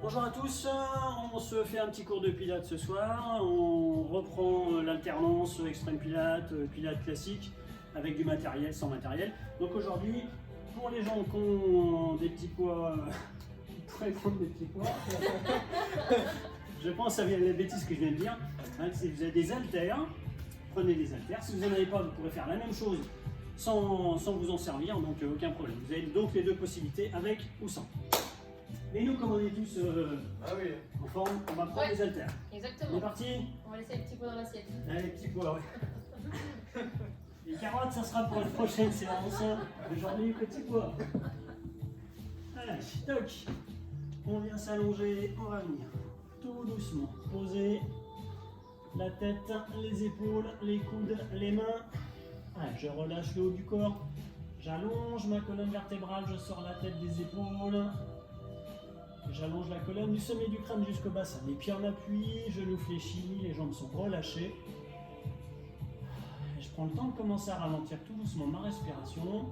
Bonjour à tous, on se fait un petit cours de pilates ce soir, on reprend l'alternance extrême pilates, pilates classique avec du matériel, sans matériel. Donc aujourd'hui, pour les gens qui ont des petits poids, qui pourraient prendre des petits poids, je pense à les bêtises que je viens de dire. Si vous avez des haltères, prenez des haltères. Si vous n'en avez pas, vous pourrez faire la même chose sans vous en servir, donc aucun problème. Vous avez donc les deux possibilités, avec ou sans. Mais nous, comme on est tous en forme, on va prendre les haltères. Exactement. On est parti? On va laisser les petits pois dans l'assiette. Allez, les petits pois, ouais. Les carottes, ça sera pour la prochaine séance. Aujourd'hui, petits pois. Allez, toc. On vient s'allonger, on va venir tout doucement poser la tête, les épaules, les coudes, les mains. Allez, je relâche le haut du corps. J'allonge ma colonne vertébrale, je sors la tête des épaules. J'allonge la colonne du sommet du crâne jusqu'au bassin. Les pieds en appui, genoux fléchis, les jambes sont relâchées. Et je prends le temps de commencer à ralentir tout doucement ma respiration.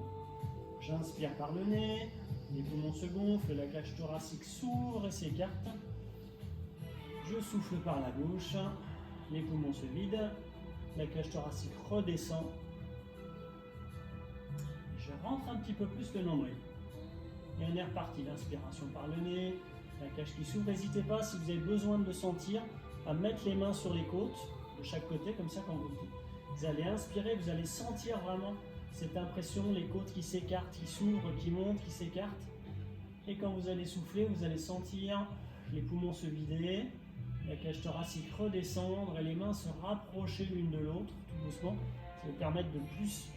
J'inspire par le nez, les poumons se gonflent, la cage thoracique s'ouvre et s'écarte. Je souffle par la bouche, les poumons se vident, la cage thoracique redescend. Je rentre un petit peu plus le nombril. Et on est reparti, l'inspiration par le nez, la cage qui s'ouvre. N'hésitez pas, si vous avez besoin de le sentir, à mettre les mains sur les côtes de chaque côté, comme ça quand vous allez inspirer, vous allez sentir vraiment cette impression, les côtes qui s'écartent, qui s'ouvrent, qui montent, qui s'écartent. Et quand vous allez souffler, vous allez sentir les poumons se vider, la cage thoracique redescendre et les mains se rapprocher l'une de l'autre, tout doucement. Ça va vous permettre de plus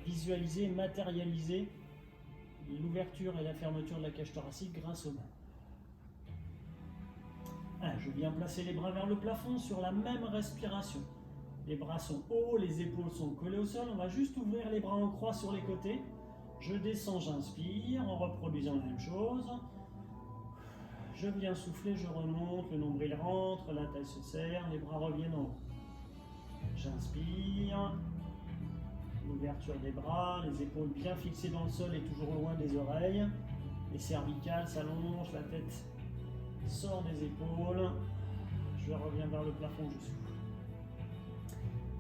visualiser, matérialiser l'ouverture et la fermeture de la cage thoracique grâce aux mains. Allez, je viens placer les bras vers le plafond sur la même respiration. Les bras sont hauts, les épaules sont collées au sol. On va juste ouvrir les bras en croix sur les côtés. Je descends, j'inspire en reproduisant la même chose. Je viens souffler, je remonte, le nombril rentre, la taille se serre, les bras reviennent en haut. J'inspire. L'ouverture des bras, les épaules bien fixées dans le sol et toujours loin des oreilles. Les cervicales s'allongent, la tête sort des épaules. Je reviens vers le plafond, je souffle.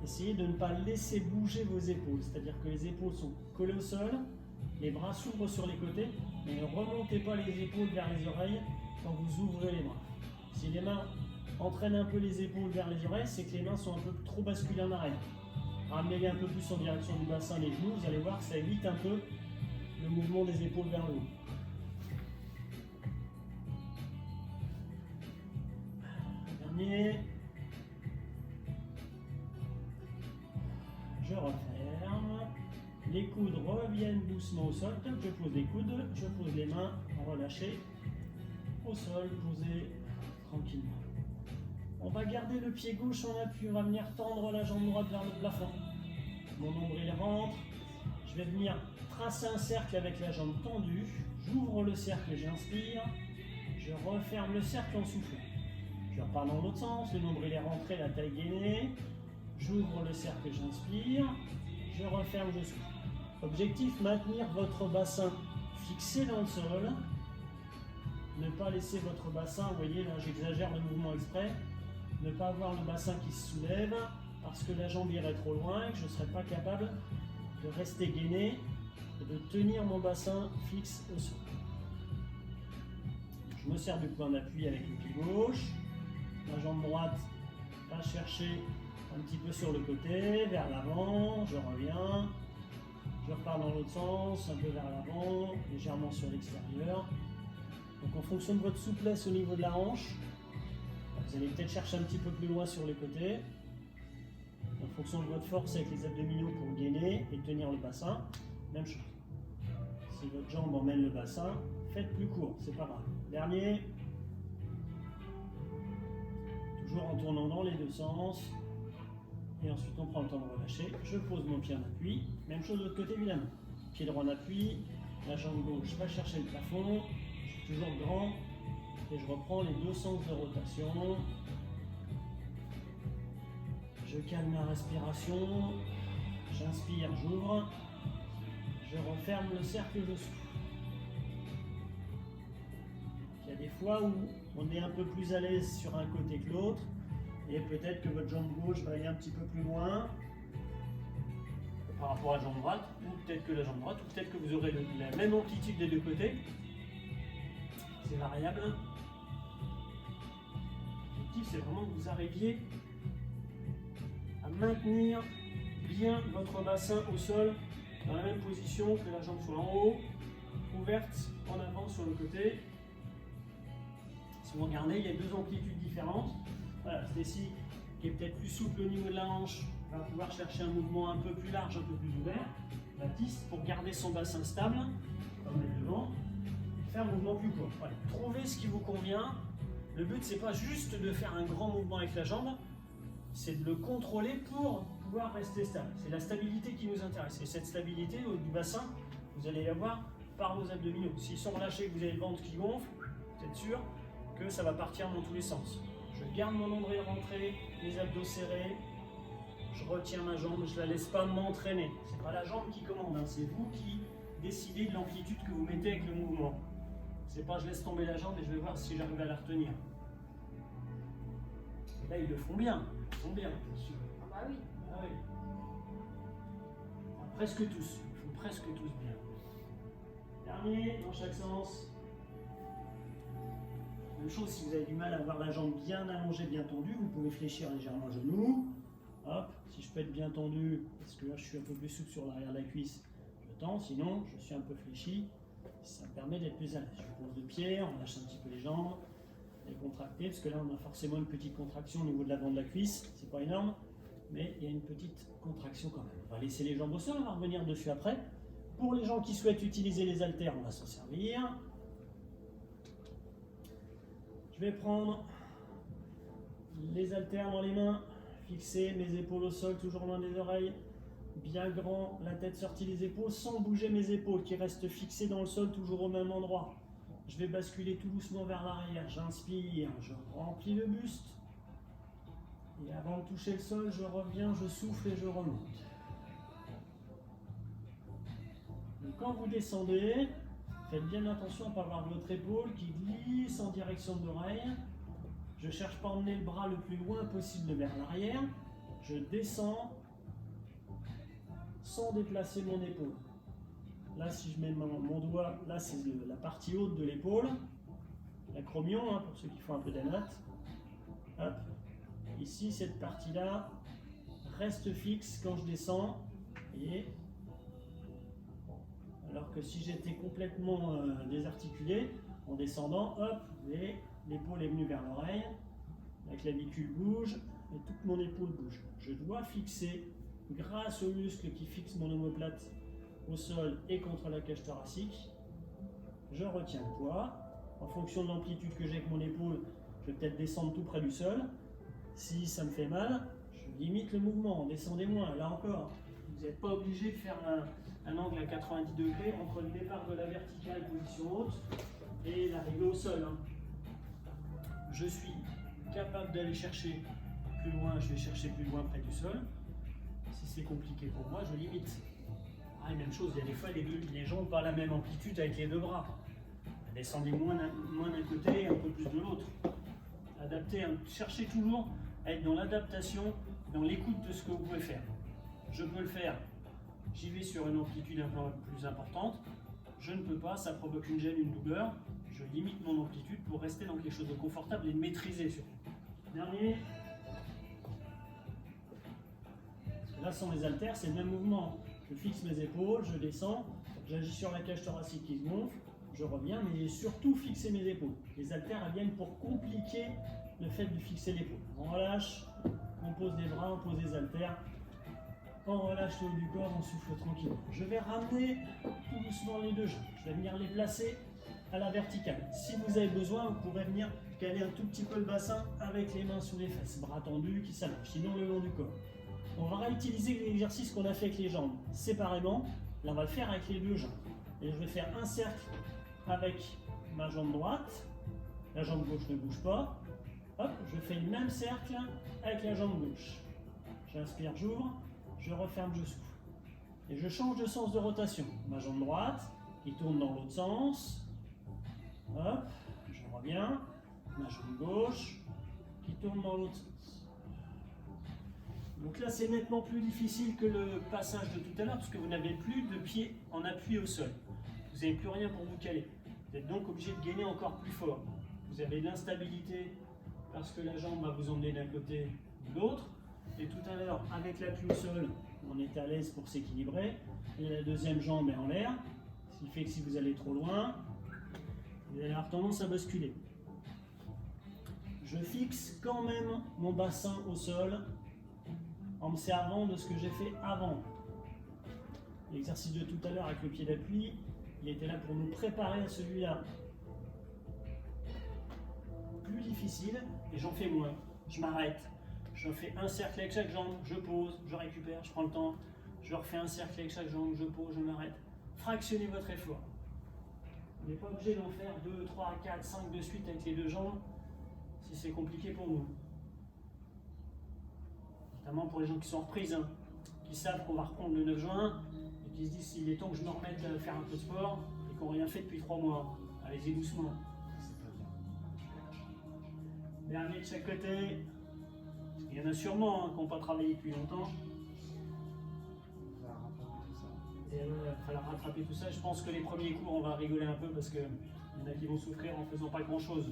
Essayez de ne pas laisser bouger vos épaules, c'est-à-dire que les épaules sont collées au sol, les bras s'ouvrent sur les côtés, mais ne remontez pas les épaules vers les oreilles quand vous ouvrez les bras. Si les mains entraînent un peu les épaules vers les oreilles, c'est que les mains sont un peu trop basculées en arrière. Ramenez-les un peu plus en direction du bassin, les genoux, vous allez voir que ça évite un peu le mouvement des épaules vers le haut. Dernier. Je referme. Les coudes reviennent doucement au sol. Je pose les coudes, je pose les mains relâchées au sol, posées tranquillement. On va garder le pied gauche en appui, on va venir tendre la jambe droite vers le plafond. Mon nombril rentre, je vais venir tracer un cercle avec la jambe tendue. J'ouvre le cercle, j'inspire, je referme le cercle en soufflant. Je repars dans l'autre sens, le nombril est rentré, la taille gainée. J'ouvre le cercle, j'inspire, je referme, je souffle. Objectif, maintenir votre bassin fixé dans le sol. Ne pas laisser votre bassin, vous voyez là j'exagère le mouvement exprès, ne pas avoir le bassin qui se soulève parce que la jambe irait trop loin et que je ne serais pas capable de rester gainé et de tenir mon bassin fixe au sol. Je me sers du point d'appui avec le pied gauche, la jambe droite va chercher un petit peu sur le côté, vers l'avant, je reviens, je repars dans l'autre sens, un peu vers l'avant, légèrement sur l'extérieur. Donc en fonction de votre souplesse au niveau de la hanche, vous allez peut-être chercher un petit peu plus loin sur les côtés. En fonction de votre force avec les abdominaux pour gainer et tenir le bassin, même chose. Si votre jambe emmène le bassin, faites plus court, c'est pas grave. Dernier. Toujours en tournant dans les deux sens. Et ensuite on prend le temps de relâcher. Je pose mon pied en appui. Même chose de l'autre côté évidemment. Pied droit en appui, la jambe gauche va chercher le plafond. Toujours grand, et je reprends les deux sens de rotation. Je calme ma respiration, j'inspire, j'ouvre, je referme le cercle, je souffle. Il y a des fois où on est un peu plus à l'aise sur un côté que l'autre, et peut-être que votre jambe gauche va aller un petit peu plus loin par rapport à la jambe droite, ou peut-être que la jambe droite, ou peut-être que vous aurez la même amplitude des deux côtés. C'est variable. L'objectif, c'est vraiment que vous arriviez à maintenir bien votre bassin au sol dans la même position, que la jambe soit en haut, ouverte en avant sur le côté. Si vous regardez, il y a deux amplitudes différentes. Voilà, Stacy, qui est peut-être plus souple au niveau de la hanche, va pouvoir chercher un mouvement un peu plus large, un peu plus ouvert. Baptiste, pour garder son bassin stable, comme est devant, faire un mouvement plus court. Voilà. Trouvez ce qui vous convient. Le but, c'est pas juste de faire un grand mouvement avec la jambe, c'est de le contrôler pour pouvoir rester stable. C'est la stabilité qui nous intéresse. Et cette stabilité du bassin, vous allez la voir par vos abdominaux. S'ils sont relâchés, que vous avez le ventre qui gonfle, vous êtes sûr que ça va partir dans tous les sens. Je garde mon nombril rentré, les abdos serrés, je retiens ma jambe, je ne la laisse pas m'entraîner. Ce n'est pas la jambe qui commande, hein, c'est vous qui décidez de l'amplitude que vous mettez avec le mouvement. C'est pas je laisse tomber la jambe et je vais voir si j'arrive à la retenir. Et là, ils le font bien, bien sûr. Ah bah oui. Ah oui. Enfin, presque tous, ils font presque tous bien. Dernier, dans chaque sens. Même chose, si vous avez du mal à avoir la jambe bien allongée, bien tendue, vous pouvez fléchir légèrement le genou. Hop, si je peux être bien tendu, parce que là je suis un peu plus souple sur l'arrière de la cuisse, je tends, sinon je suis un peu fléchi. Ça me permet d'être plus à l'aise. Je pose le pied, on lâche un petit peu les jambes, les contracter, parce que là on a forcément une petite contraction au niveau de l'avant de la cuisse, c'est pas énorme, mais il y a une petite contraction quand même. On va laisser les jambes au sol, on va revenir dessus après. Pour les gens qui souhaitent utiliser les haltères, on va s'en servir. Je vais prendre les haltères dans les mains, fixer mes épaules au sol, toujours loin des oreilles, bien grand, la tête sortie des épaules, sans bouger mes épaules qui restent fixées dans le sol, toujours au même endroit. Je vais basculer tout doucement vers l'arrière, j'inspire, je remplis le buste, et avant de toucher le sol, je reviens, je souffle et je remonte. Donc quand vous descendez, faites bien attention à ne pas avoir votre épaule qui glisse en direction de l'oreille. Je ne cherche pas à emmener le bras le plus loin possible vers l'arrière. Je descends sans déplacer mon épaule. Là, si je mets mon doigt, là c'est la partie haute de l'épaule, l'acromion, hein, pour ceux qui font un peu d'anat. Hop. Ici, cette partie-là reste fixe quand je descends. Et alors que si j'étais complètement désarticulé, en descendant, hop, l'épaule est venue vers l'oreille, la clavicule bouge et toute mon épaule bouge. Je dois fixer, grâce aux muscles qui fixent mon omoplate au sol et contre la cage thoracique, je retiens le poids. En fonction de l'amplitude que j'ai avec mon épaule, je vais peut-être descendre tout près du sol. Si ça me fait mal, je limite le mouvement, descendez moins. Là encore, vous n'êtes pas obligé de faire un angle à 90 degrés entre le départ de la verticale, position haute, et l'arrivée au sol. Hein. Je suis capable d'aller chercher plus loin, je vais chercher plus loin près du sol. Si c'est compliqué pour moi, je limite. Ah, même chose, il y a des fois les gens n'ont pas la même amplitude avec les deux bras. Descendez moins d'un côté, un peu plus de l'autre. Adaptez, hein. Cherchez toujours à être dans l'adaptation, dans l'écoute de ce que vous pouvez faire. Je peux le faire, j'y vais sur une amplitude un peu plus importante. Je ne peux pas, ça provoque une gêne, une douleur. Je limite mon amplitude pour rester dans quelque chose de confortable et de maîtrisé surtout. Dernier. Parce que là, sans les haltères, c'est le même mouvement. Je fixe mes épaules, je descends, j'agis sur la cage thoracique qui se gonfle, je reviens, mais j'ai surtout fixé mes épaules. Les haltères, elles viennent pour compliquer le fait de fixer l'épaule. On relâche, on pose des bras, on pose des haltères. On relâche le haut du corps, on souffle tranquillement. Je vais ramener tout doucement les deux jambes. Je vais venir les placer à la verticale. Si vous avez besoin, vous pourrez venir caler un tout petit peu le bassin avec les mains sous les fesses, bras tendus qui s'allongent, sinon le long du corps. On va réutiliser l'exercice qu'on a fait avec les jambes séparément. Là, on va le faire avec les deux jambes. Et je vais faire un cercle avec ma jambe droite. La jambe gauche ne bouge pas. Hop, je fais le même cercle avec la jambe gauche. J'inspire, j'ouvre. Je referme, je souffle. Et je change de sens de rotation. Ma jambe droite qui tourne dans l'autre sens. Hop, je bien. La jambe gauche qui tourne dans l'autre sens. Donc là, c'est nettement plus difficile que le passage de tout à l'heure parce que vous n'avez plus de pied en appui au sol. Vous n'avez plus rien pour vous caler. Vous êtes donc obligé de gainer encore plus fort. Vous avez de l'instabilité parce que la jambe va vous emmener d'un côté ou de l'autre. Et tout à l'heure, avec l'appui au sol, on est à l'aise pour s'équilibrer. Et la deuxième jambe est en l'air. Ce qui fait que si vous allez trop loin, vous allez avoir tendance à basculer. Je fixe quand même mon bassin au sol en me servant de ce que j'ai fait avant. L'exercice de tout à l'heure avec le pied d'appui, il était là pour nous préparer à celui-là. Plus difficile, et j'en fais moins. Je m'arrête. Je fais un cercle avec chaque jambe, je pose, je récupère, je prends le temps. Je refais un cercle avec chaque jambe, je pose, je m'arrête. Fractionnez votre effort. Vous n'êtes pas obligé d'en faire 2, 3, 4, 5 de suite avec les deux jambes si c'est compliqué pour vous. Notamment pour les gens qui sont en reprise, hein, qui savent qu'on va reprendre le 9 juin et qui se disent il est temps que je me remette à faire un peu de sport et qui n'ont rien fait depuis 3 mois. Allez-y doucement. Dernier de chaque côté. Il y en a sûrement qui n'ont pas travaillé depuis longtemps. Et il va falloir rattraper tout ça. Je pense que les premiers cours, on va rigoler un peu parce qu'il y en a qui vont souffrir en faisant pas grand-chose.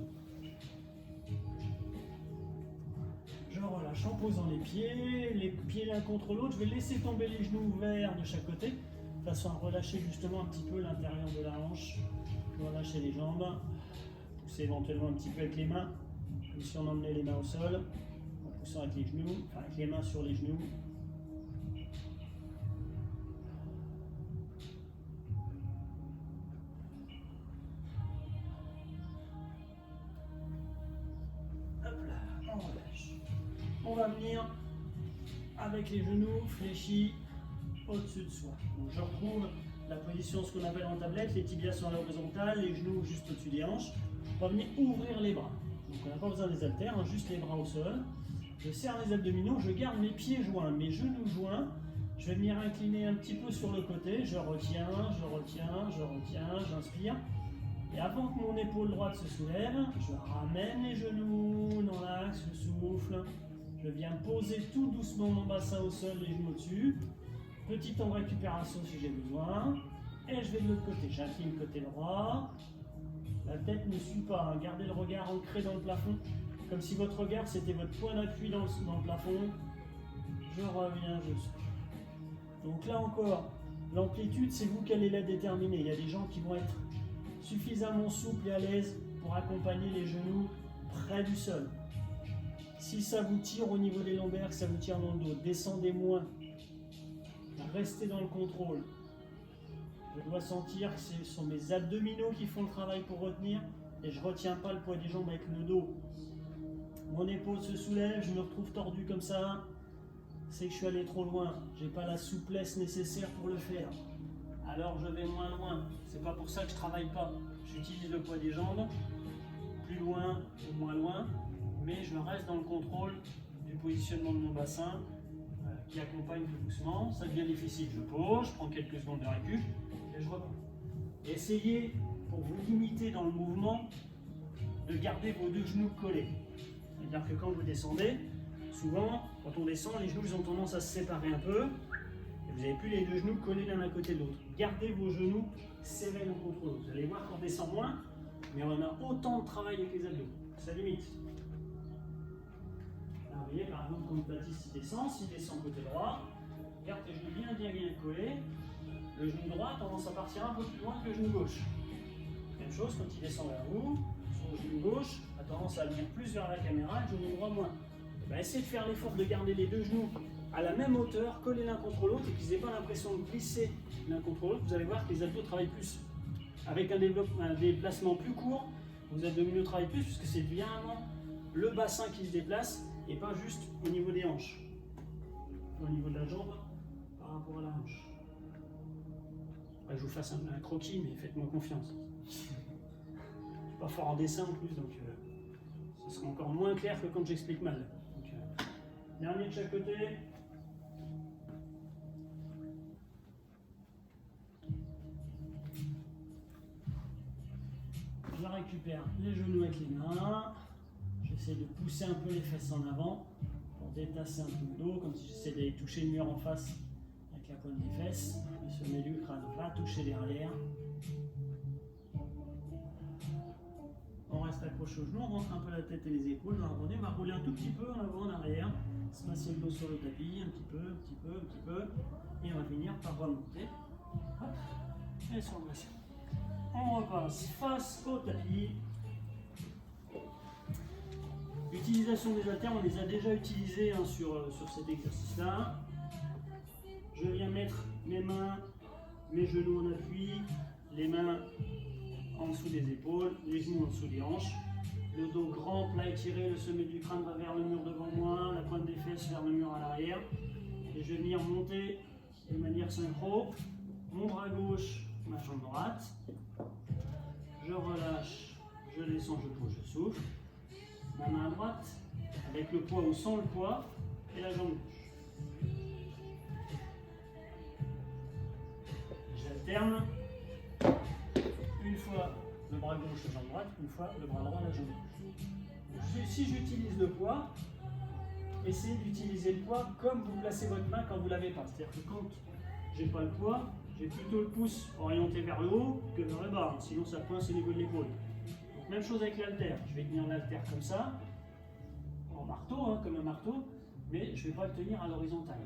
Je relâche en posant les pieds l'un contre l'autre. Je vais laisser tomber les genoux ouverts de chaque côté, de façon à relâcher justement un petit peu l'intérieur de la hanche. Je vais relâcher les jambes, pousser éventuellement un petit peu avec les mains, comme si on emmenait les mains au sol, en poussant avec les genoux, enfin avec les mains sur les genoux. On va venir avec les genoux fléchis au-dessus de soi. Donc je retrouve la position, ce qu'on appelle en tablette, les tibias sont à l'horizontale, les genoux juste au-dessus des hanches. On va venir ouvrir les bras. Donc on n'a pas besoin des haltères, hein, juste les bras au sol. Je serre les abdominaux, je garde mes pieds joints, mes genoux joints. Je vais venir incliner un petit peu sur le côté, je retiens, j'inspire. Et avant que mon épaule droite se soulève, je ramène les genoux dans l'axe, je souffle. Je viens poser tout doucement mon bassin au sol, les genoux au-dessus. Petit temps de récupération si j'ai besoin. Et je vais de l'autre côté. J'incline côté droit. La tête ne suit pas. Hein. Gardez le regard ancré dans le plafond. Comme si votre regard c'était votre point d'appui dans le plafond. Je reviens, je souffle. Donc là encore, l'amplitude, c'est vous qui allez la déterminer. Il y a des gens qui vont être suffisamment souples et à l'aise pour accompagner les genoux près du sol. Si ça vous tire au niveau des lombaires, que ça vous tire dans le dos, descendez moins. Restez dans le contrôle. Je dois sentir que ce sont mes abdominaux qui font le travail pour retenir et je ne retiens pas le poids des jambes avec le dos. Mon épaule se soulève, je me retrouve tordu comme ça. C'est que je suis allé trop loin. Je n'ai pas la souplesse nécessaire pour le faire. Alors je vais moins loin. C'est pas pour ça que je ne travaille pas. J'utilise le poids des jambes, plus loin ou moins loin. Mais je reste dans le contrôle du positionnement de mon bassin qui accompagne tout doucement. Ça devient difficile, je pose, je prends quelques secondes de récup et je reprends. Essayez, pour vous limiter dans le mouvement, de garder vos deux genoux collés. C'est-à-dire que quand vous descendez, souvent, quand on descend, les genoux ils ont tendance à se séparer un peu et vous n'avez plus les deux genoux collés l'un à côté de l'autre. Gardez vos genoux serrés l'un contre l'autre. Vous allez voir qu'on descend moins, mais on a autant de travail avec les abdos. Ça limite. Vous voyez, par exemple, quand Baptiste s'il descend côté droit, garde tes genoux bien collés. Le genou droit a tendance à partir un peu plus loin que le genou gauche. Même chose, quand il descend vers vous, son genou gauche a tendance à venir plus vers la caméra, le genou droit moins. Essayez de faire l'effort de garder les deux genoux à la même hauteur, collés l'un contre l'autre, et qu'ils n'aient pas l'impression de glisser l'un contre l'autre. Vous allez voir que les abdos travaillent plus. Avec un déplacement plus court, vos abdominaux travaillent plus, puisque c'est bien le bassin qui se déplace, et pas juste au niveau des hanches, au niveau de la jambe par rapport à la hanche. Je vous fasse un croquis, mais faites-moi confiance. Je suis pas fort en dessin en plus, donc ce sera encore moins clair que quand j'explique mal. Donc, dernier de chaque côté. Je récupère les genoux avec les mains. J'essaie de pousser un peu les fesses en avant pour détasser un peu le dos, comme si j'essaie d'aller toucher le mur en face avec la pointe des fesses. Le sommet du crâne va toucher derrière. On reste accroché aux genoux, on rentre un peu la tête et les épaules dans la rondée. On va rouler un tout petit peu en avant, en arrière. Se passer le dos sur le tapis, un petit peu, un petit peu, un petit peu. Et on va finir par remonter. Hop. Et sur le bassin. On repasse face au tapis. L'utilisation des haltères, on les a déjà utilisés sur cet exercice-là. Je viens mettre mes mains, mes genoux en appui, les mains en dessous des épaules, les genoux en dessous des hanches. Le dos grand, plat étiré, le sommet du crâne va vers le mur devant moi, la pointe des fesses vers le mur à l'arrière. Et je vais venir monter de manière synchro. Mon bras gauche, ma jambe droite. Je relâche, je descends, je pose, je souffle. Ma main droite, avec le poids ou sans le poids, et la jambe gauche. J'alterne. Une fois le bras gauche, la jambe droite, une fois le bras droit, la jambe gauche. Si j'utilise le poids, essayez d'utiliser le poids comme vous placez votre main quand vous ne l'avez pas. C'est-à-dire que quand j'ai pas le poids, j'ai plutôt le pouce orienté vers le haut que vers le bas, sinon ça coince au niveau de l'épaule. Même chose avec l'haltère, je vais tenir l'haltère comme ça, en marteau, comme un marteau, mais je ne vais pas le tenir à l'horizontale.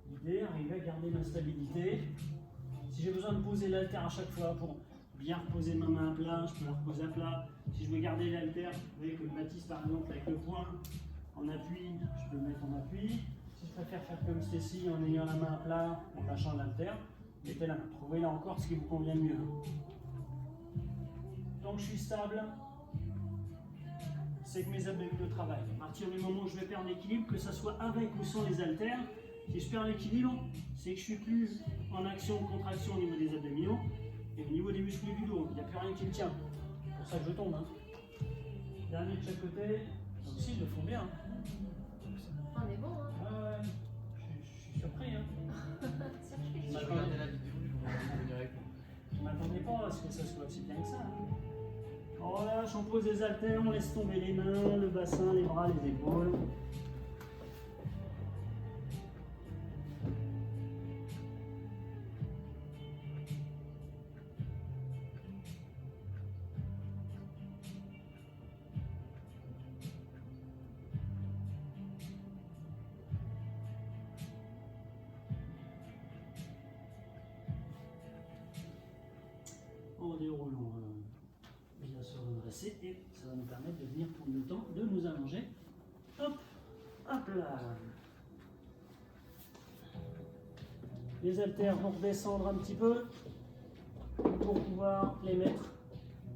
L'idée, arriver à garder ma stabilité. Si j'ai besoin de poser l'haltère à chaque fois pour bien reposer ma main à plat, je peux la reposer à plat. Si je veux garder l'haltère, vous voyez que le Baptiste par exemple avec le poing en appui, je peux le mettre en appui. Si je préfère faire comme ceci en ayant la main à plat, en lâchant l'haltère, mettez la main. Trouvez là encore ce qui vous convient mieux. Donc je suis stable, c'est que mes abdominaux travaillent. À partir du moment où je vais perdre l'équilibre, que ce soit avec ou sans les haltères, si je perds l'équilibre, c'est que je suis plus en action ou contraction au niveau des abdominaux et au niveau des muscles du dos. Il n'y a plus rien qui me tient. C'est pour ça que je tombe. Dernier de chaque côté. Là aussi, ils le font bien. On est bon, hein. Ouais, je suis surpris. Surpris. Si je regardais la vidéo, je vous dirais que Je ne m'attendais pas à ce que ça soit aussi bien que ça. On relâche, on pose les haltères, on laisse tomber les mains, le bassin, les bras, les épaules. On déroule, on vient se redresser et ça va nous permettre de venir prendre le temps de nous allonger. Hop, hop là. Les haltères vont redescendre un petit peu pour pouvoir les mettre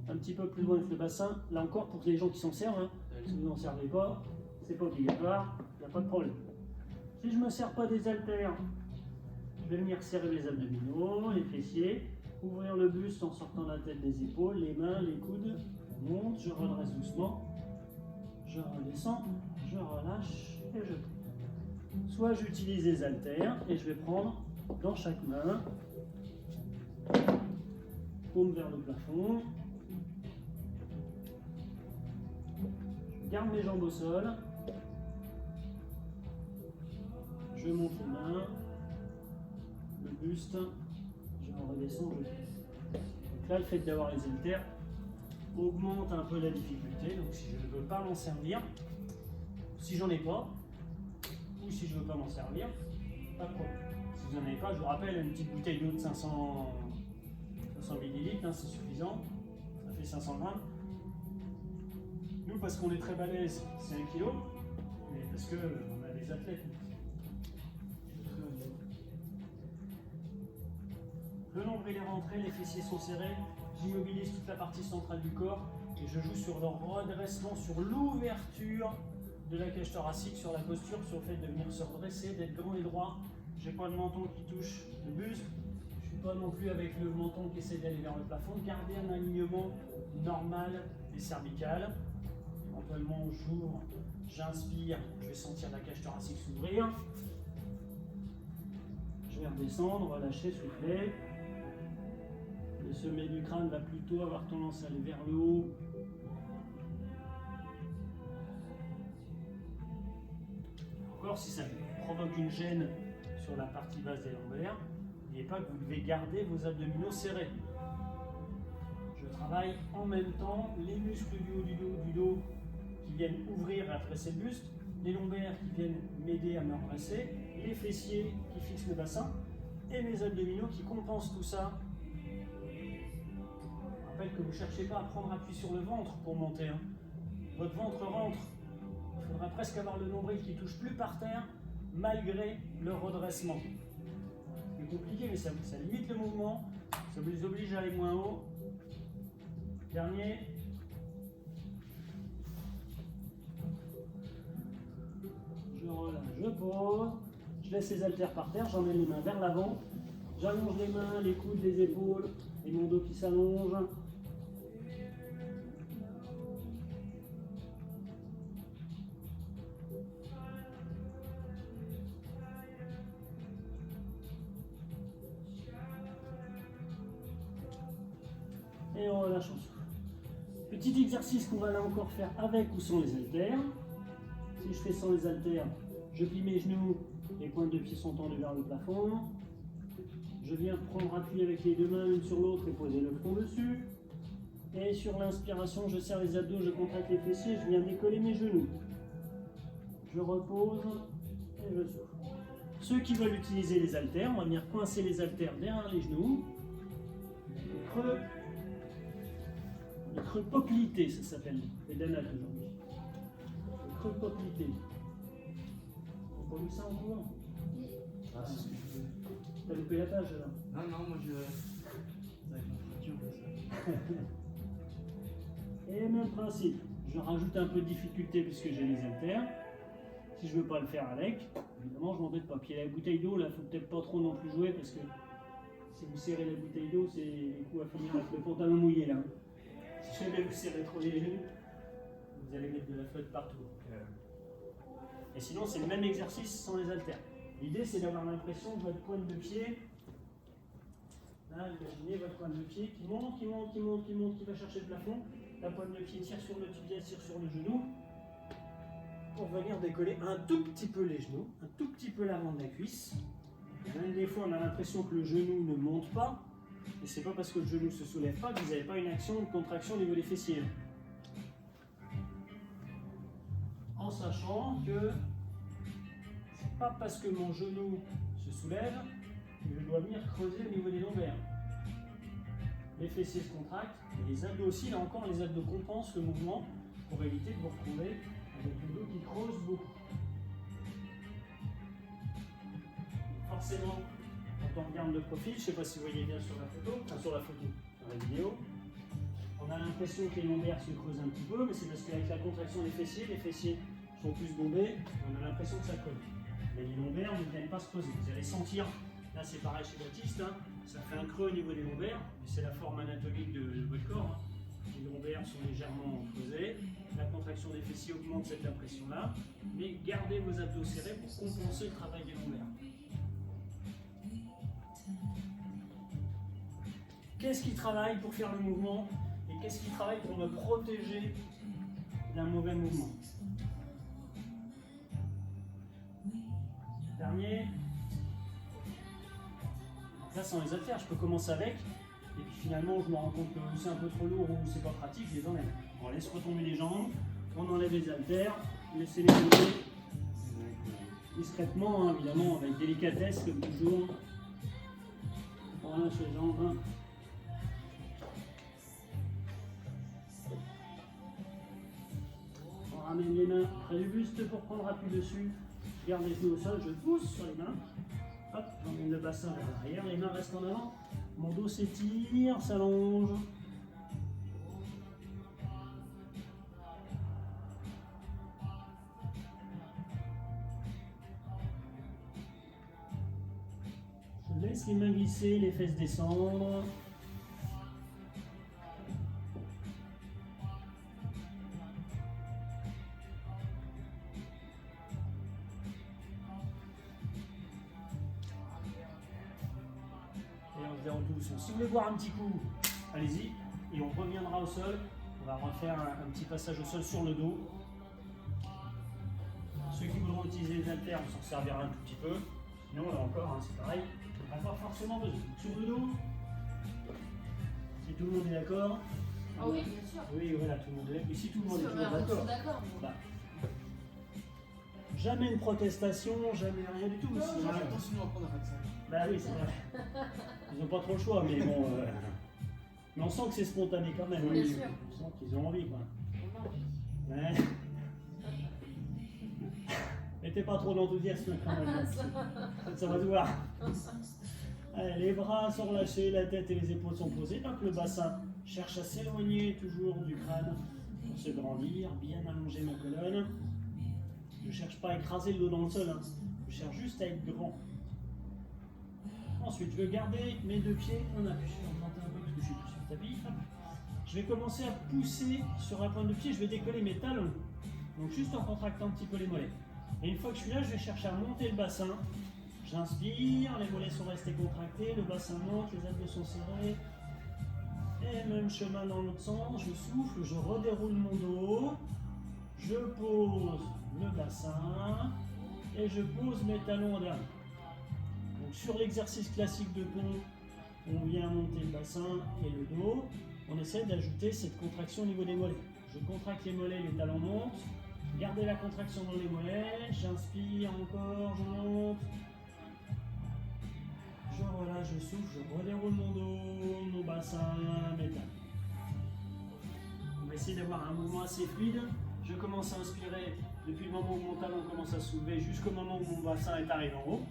un petit peu plus loin que le bassin. Là encore, pour les gens qui s'en servent, si vous n'en servez pas, c'est pas obligatoire, il n'y a pas de problème. Si je ne me sers pas des haltères, je vais venir serrer les abdominaux, les fessiers. Ouvrir le buste en sortant la tête des épaules, les mains, les coudes, monte, je redresse doucement, je redescends, je relâche et je tombe. Soit j'utilise les haltères et je vais prendre dans chaque main, paume vers le plafond, je garde mes jambes au sol, je monte les mains, le buste, je redescends, je tombe. Donc là, le fait d'avoir les haltères augmente un peu la difficulté. Donc si je ne veux pas m'en servir, si j'en ai pas, ou si je ne veux pas m'en servir, pas de problème. Si vous n'en avez pas, je vous rappelle, une petite bouteille d'eau de 500 ml, c'est suffisant. Ça fait 500 grammes. Nous, parce qu'on est très balèze, c'est 1 kg, mais parce qu'on a des athlètes. Le nombril est rentré, les fessiers sont serrés, j'immobilise toute la partie centrale du corps et je joue sur le redressement, sur l'ouverture de la cage thoracique, sur la posture, sur le fait de venir se redresser, d'être grand et droit. Je n'ai pas le menton qui touche le buste, je ne suis pas non plus avec le menton qui essaie d'aller vers le plafond. Gardez un alignement normal des cervicales. Éventuellement, j'ouvre, j'inspire, je vais sentir la cage thoracique s'ouvrir. Je vais redescendre, relâcher, souffler. sommet du crâne va plutôt avoir tendance à aller vers le haut. Encore, si ça provoque une gêne sur la partie basse des lombaires, n'oubliez pas que vous devez garder vos abdominaux serrés. Je travaille en même temps les muscles du haut du dos qui viennent ouvrir et adresser le buste, les lombaires qui viennent m'aider à me redresser, les fessiers qui fixent le bassin et mes abdominaux qui compensent tout ça. Je rappelle que vous ne cherchez pas à prendre appui sur le ventre pour monter. Hein. Votre ventre rentre. Il faudra presque avoir le nombril qui ne touche plus par terre malgré le redressement. C'est compliqué, mais ça limite le mouvement, ça vous oblige à aller moins haut. Dernier. Je relâche, je pose, je laisse les haltères par terre, j'emmène les mains vers l'avant, j'allonge les mains, les coudes, les épaules et mon dos qui s'allonge. Et on relâche en souffle. Petit exercice qu'on va là encore faire avec ou sans les haltères. Si je fais sans les haltères, je plie mes genoux, les pointes de pied sont tendues vers le plafond. Je viens prendre appui avec les deux mains l'une sur l'autre et poser le front dessus. Et sur l'inspiration, je serre les abdos, je contracte les fessiers, je viens décoller mes genoux. Je repose et je souffle. Ceux qui veulent utiliser les haltères, on va venir coincer les haltères derrière les genoux. Le creux poplité, ça s'appelle, les danates aujourd'hui. Le creux poplité. On a pas vu ça en cours? Ah, c'est ce que je fais. T'as loupé la page alors? Non, non, moi je. C'est avec ma fracture comme ça. Et même principe, je rajoute un peu de difficulté puisque j'ai les haltères. Si je veux pas le faire avec, évidemment je m'embête pas. Puis la bouteille d'eau, là, faut peut-être pas trop non plus jouer parce que si vous serrez la bouteille d'eau, c'est les coups à finir avec le pantalon mouillé là. Si jamais vous serrez trop les genoux, vous allez mettre de la flotte partout. Et sinon, c'est le même exercice sans les haltères. L'idée, c'est d'avoir l'impression que votre pointe de pied, là, imaginez votre pointe de pied qui monte, qui monte, qui monte, qui monte, qui va chercher le plafond. La pointe de pied tire sur le tibia, tire sur le genou, pour venir décoller un tout petit peu les genoux, un tout petit peu l'avant de la cuisse. Même des fois, on a l'impression que le genou ne monte pas. Et c'est pas parce que le genou ne se soulève pas que vous n'avez pas une action de contraction au niveau des fessiers. En sachant que c'est pas parce que mon genou se soulève que je dois venir creuser au niveau des lombaires. Les fessiers se contractent, et les abdos aussi, là encore, les abdos compensent le mouvement pour éviter de vous retrouver avec le dos qui creuse beaucoup. Forcément, quand on regarde le profil, je ne sais pas si vous voyez bien sur la photo, sur la vidéo, on a l'impression que les lombaires se creusent un petit peu, mais c'est parce qu'avec la contraction des fessiers, les fessiers sont plus bombés, on a l'impression que ça colle. Mais les lombaires ne viennent pas se creuser. Vous allez sentir, là c'est pareil chez Baptiste, hein, ça fait un creux au niveau des lombaires, mais c'est la forme anatomique de votre corps. Hein. Les lombaires sont légèrement creusés, la contraction des fessiers augmente cette impression-là, mais gardez vos abdos serrés pour compenser le travail des lombaires. Qu'est-ce qui travaille pour faire le mouvement et qu'est-ce qui travaille pour me protéger d'un mauvais mouvement? Dernier. Là, sans les haltères, je peux commencer avec. Et puis finalement, je me rends compte que c'est un peu trop lourd ou c'est pas pratique, je les enlève. On laisse retomber les jambes, on enlève les haltères, laissez-les tomber discrètement, hein, évidemment, avec délicatesse, comme toujours. On relâche les jambes. Hein. On ramène les mains près du buste pour prendre appui dessus. Je garde les genoux au sol, je pousse sur les mains. Hop, j'emmène le bassin vers l'arrière, les mains restent en avant. Mon dos s'étire, s'allonge. Je laisse les mains glisser, les fesses descendre. Et on se déroule tout doucement. Si vous voulez boire un petit coup, Allez-y. Et on reviendra au sol. On va refaire un petit passage au sol sur le dos. Ceux qui voudront utiliser les haltères, on s'en servira un tout petit peu. Sinon, là encore, hein, c'est pareil. On n'a pas forcément besoin. Sur le dos, si tout le monde est d'accord. Ah oui, bien sûr. Oui, voilà, tout le monde est. Et si tout le monde est Sûr, toujours mais d'accord. d'accord. Bah, jamais une protestation, jamais rien du tout. Non, C'est j'ai vrai. attention à prendre après ça. Bah oui, c'est vrai. Ils n'ont pas trop le choix, mais bon. Mais on sent que c'est spontané quand même. Bien Oui. sûr. On sent qu'ils ont envie, quoi. On va. Ouais. Mettez pas trop d'enthousiasme quand même. Ça va se voir. Allez, les bras sont relâchés, la tête et les épaules sont posées. Donc le bassin cherche à s'éloigner toujours du crâne pour se grandir, bien allonger ma colonne. Je ne cherche pas à écraser le dos dans le sol, hein. Je cherche juste à être grand. Ensuite, je vais garder mes deux pieds en appui. Je vais remonter un peu parce que je suis plus sur le tapis. Hop. Je vais commencer à pousser sur la pointe de pied. Je vais décoller mes talons. Donc juste en contractant un petit peu les mollets. Et une fois que je suis là, je vais chercher à monter le bassin. J'inspire, les mollets sont restés contractés, le bassin monte, les abdos sont serrés. Et même chemin dans l'autre sens, je souffle, je redéroule mon dos. Je pose le bassin et je pose mes talons en dernier. Donc sur l'exercice classique de pont, on vient monter le bassin et le dos. On essaie d'ajouter cette contraction au niveau des mollets. Je contracte les mollets, les talons montent. Gardez la contraction dans les mollets. J'inspire encore, je monte. Je relâche, je souffle, je redéroule mon dos, mon bassin, mes talons. On va essayer d'avoir un mouvement assez fluide. Je commence à inspirer depuis le moment où mon talon commence à se soulever jusqu'au moment où mon bassin est arrivé en haut.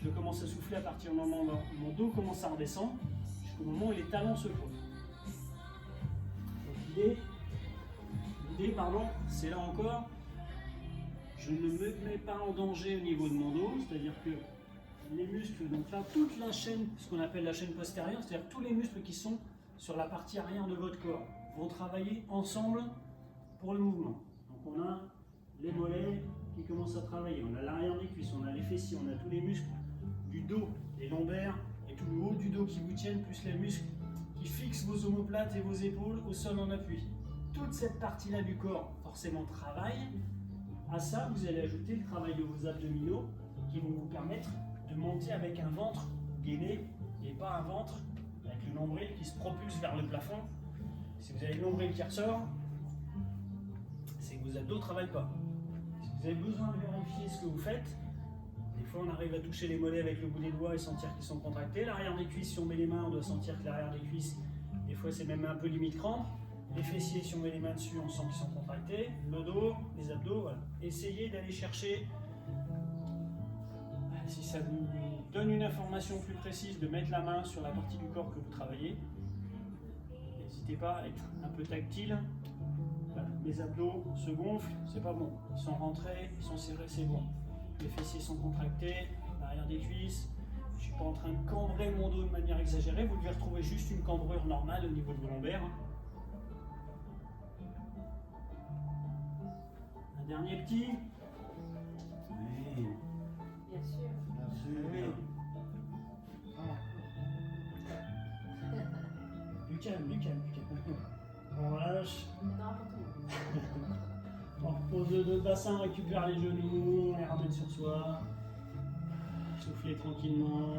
Je commence à souffler à partir du moment où mon dos commence à redescendre jusqu'au moment où les talons se posent. Donc l'idée, c'est là encore, je ne me mets pas en danger au niveau de mon dos, c'est-à-dire que les muscles, donc là, toute la chaîne, ce qu'on appelle la chaîne postérieure, c'est-à-dire tous les muscles qui sont sur la partie arrière de votre corps, vont travailler ensemble pour le mouvement. Donc on a les mollets qui commencent à travailler, on a l'arrière des cuisses, on a les fessiers, on a tous les muscles du dos, les lombaires et tout le haut du dos qui vous tiennent, plus les muscles qui fixent vos omoplates et vos épaules au sol en appui. Toute cette partie-là du corps forcément travaille. À ça, vous allez ajouter le travail de vos abdominaux qui vont vous permettre de monter avec un ventre gainé et pas un ventre avec le nombril qui se propulse vers le plafond. Si vous avez le nombril qui ressort, c'est que vos abdos ne travaillent pas. Si vous avez besoin de vérifier ce que vous faites, des fois on arrive à toucher les mollets avec le bout des doigts et sentir qu'ils sont contractés. L'arrière des cuisses, si on met les mains, on doit sentir que l'arrière des cuisses, des fois c'est même un peu limite crampe. Les fessiers, si on met les mains dessus, on sent qu'ils sont contractés. Le dos, les abdos, voilà. Essayez d'aller chercher, si ça vous donne une information plus précise, de mettre la main sur la partie du corps que vous travaillez. N'hésitez pas à être un peu tactile. Voilà. Les abdos se gonflent, c'est pas bon. Ils sont rentrés, ils sont serrés, c'est bon. Les fessiers sont contractés, l'arrière des cuisses. Je ne suis pas en train de cambrer mon dos de manière exagérée. Vous devez retrouver juste une cambrure normale au niveau de vos lombaires. Un dernier petit. Oui. Bien sûr. Oui. Du calme, du calme, du calme. On relâche. Non, pour tout le monde. On repose le dos, le bassin, on récupère les genoux, on les ramène sur soi. Soufflez tranquillement.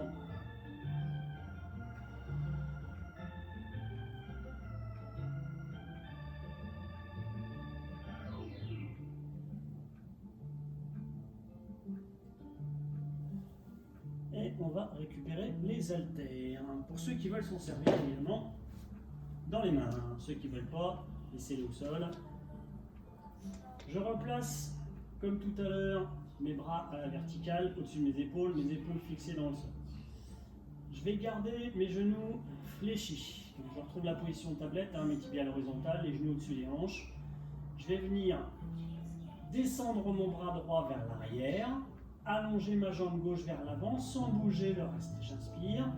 Et on va récupérer les haltères. Pour ceux qui veulent s'en servir, évidemment, dans les mains. Ceux qui ne veulent pas, laissez-les au sol. Je replace, comme tout à l'heure, mes bras à la verticale, au-dessus de mes épaules fixées dans le sol. Je vais garder mes genoux fléchis. Donc, je retrouve la position de tablette, mes tibiales horizontales, les genoux au-dessus des hanches. Je vais venir descendre mon bras droit vers l'arrière, allonger ma jambe gauche vers l'avant sans bouger le reste. J'inspire,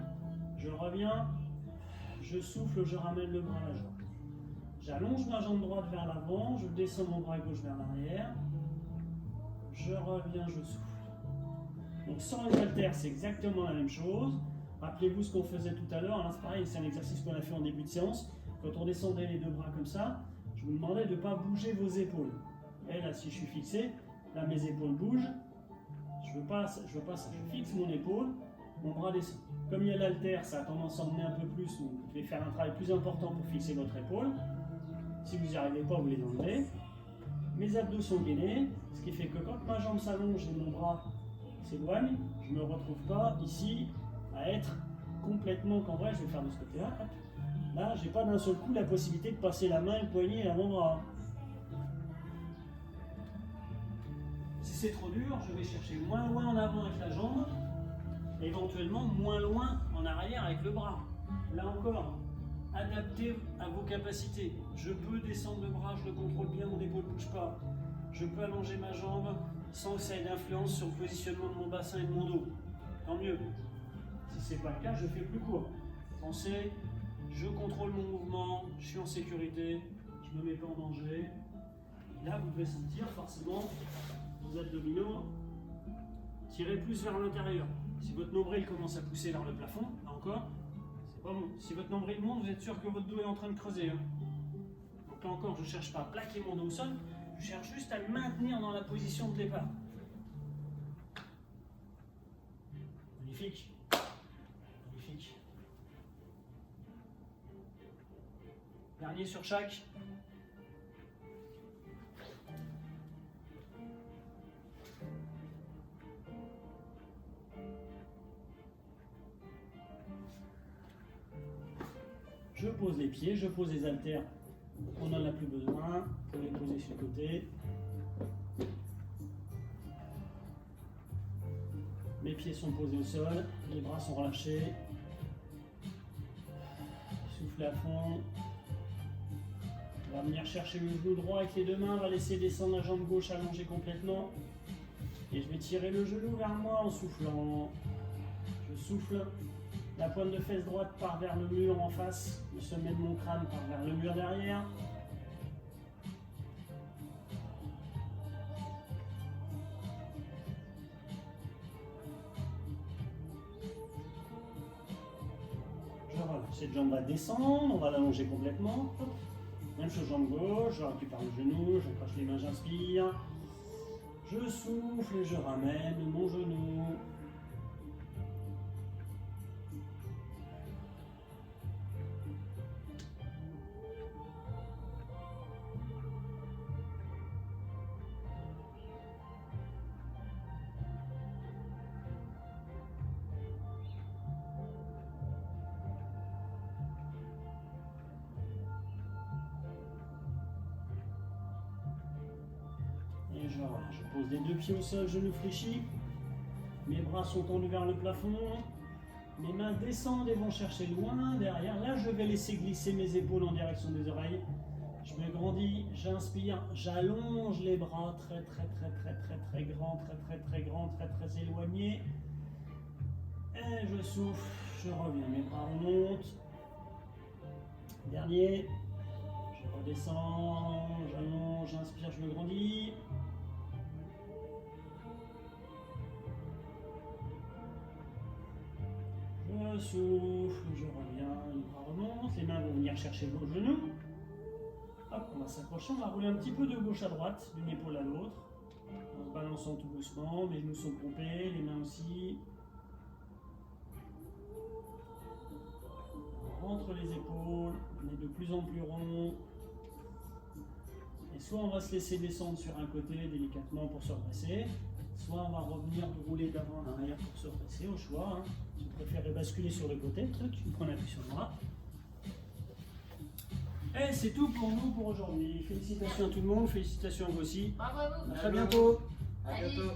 je reviens, je souffle, je ramène le bras à la jambe. J'allonge ma jambe droite vers l'avant, je descends mon bras gauche vers l'arrière, je reviens, je souffle. Donc sans les haltères, c'est exactement la même chose. Rappelez-vous ce qu'on faisait tout à l'heure, hein, c'est pareil, c'est un exercice qu'on a fait en début de séance. Quand on descendait les deux bras comme ça, je vous demandais de ne pas bouger vos épaules. Et là, si je suis fixé, là mes épaules bougent. Je veux pas ça. Je fixe mon épaule, mon bras descend. Comme il y a l'haltère, ça a tendance à emmener un peu plus, donc vous devez faire un travail plus important pour fixer votre épaule. Si vous n'y arrivez pas, vous les enlevez. Mes abdos sont gainés, ce qui fait que quand ma jambe s'allonge et mon bras s'éloigne, je ne me retrouve pas ici à être complètement cambré. Je vais faire de ce côté-là. Hop. Là, je n'ai pas d'un seul coup la possibilité de passer la main, le poignet et l'avant-bras. Si c'est trop dur, je vais chercher moins loin en avant avec la jambe, et éventuellement moins loin en arrière avec le bras. Là encore, adaptez à vos capacités. Je peux descendre le bras, je le contrôle bien, mon épaule ne bouge pas. Je peux allonger ma jambe sans que ça ait d'influence sur le positionnement de mon bassin et de mon dos. Tant mieux. Si ce n'est pas le cas, je fais plus court. Pensez, je contrôle mon mouvement, je suis en sécurité, je ne me mets pas en danger. Là, vous devez sentir forcément vos abdominaux tirer plus vers l'intérieur. Si votre nombril commence à pousser vers le plafond, là encore, c'est pas bon. Si votre nombril monte, vous êtes sûr que votre dos est en train de creuser. Hein. Donc là encore, je ne cherche pas à plaquer mon dos au sol, je cherche juste à le maintenir dans la position de départ. Magnifique. Magnifique. Dernier sur chaque. Je pose les pieds, je pose les haltères. On n'en a plus besoin. Vous pouvez les poser sur le côté. Mes pieds sont posés au sol, les bras sont relâchés. Soufflez à fond. On va venir chercher le genou droit avec les deux mains. On va laisser descendre la jambe gauche allongée complètement. Et je vais tirer le genou vers moi en soufflant. Je souffle. La pointe de fesse droite part vers le mur en face. Le sommet de mon crâne part vers le mur derrière. Je relâche. Cette jambe va descendre. On va l'allonger complètement. Même chose jambe gauche. Je récupère le genou. J'accroche les mains, j'inspire. Je souffle et je ramène mon genou. Je pose les deux pieds au sol, genoux fléchis. Mes bras sont tendus vers le plafond. Mes mains descendent et vont chercher loin derrière. Là, je vais laisser glisser mes épaules en direction des oreilles. Je me grandis, j'inspire, j'allonge les bras très grand, très grand, très éloigné. Et je souffle, je reviens. Mes bras remontent. Dernier. Je redescends, j'allonge, j'inspire, je me grandis. Je souffle, je reviens, les bras remontent, les mains vont venir chercher vos genoux. Hop, on va s'accrocher, on va rouler un petit peu de gauche à droite, d'une épaule à l'autre. En se balançant tout doucement, mes genoux sont pompés, les mains aussi. On rentre les épaules, on est de plus en plus rond. Et soit on va se laisser descendre sur un côté délicatement pour se redresser, soit on va revenir rouler d'avant en arrière pour se redresser, au choix. Hein. Si vous préférez basculer sur le côté, vous prenez appui sur le bras. Et c'est tout pour nous pour aujourd'hui. Félicitations à tout le monde, félicitations à vous aussi. Bravo à vous. À très bientôt. À bientôt.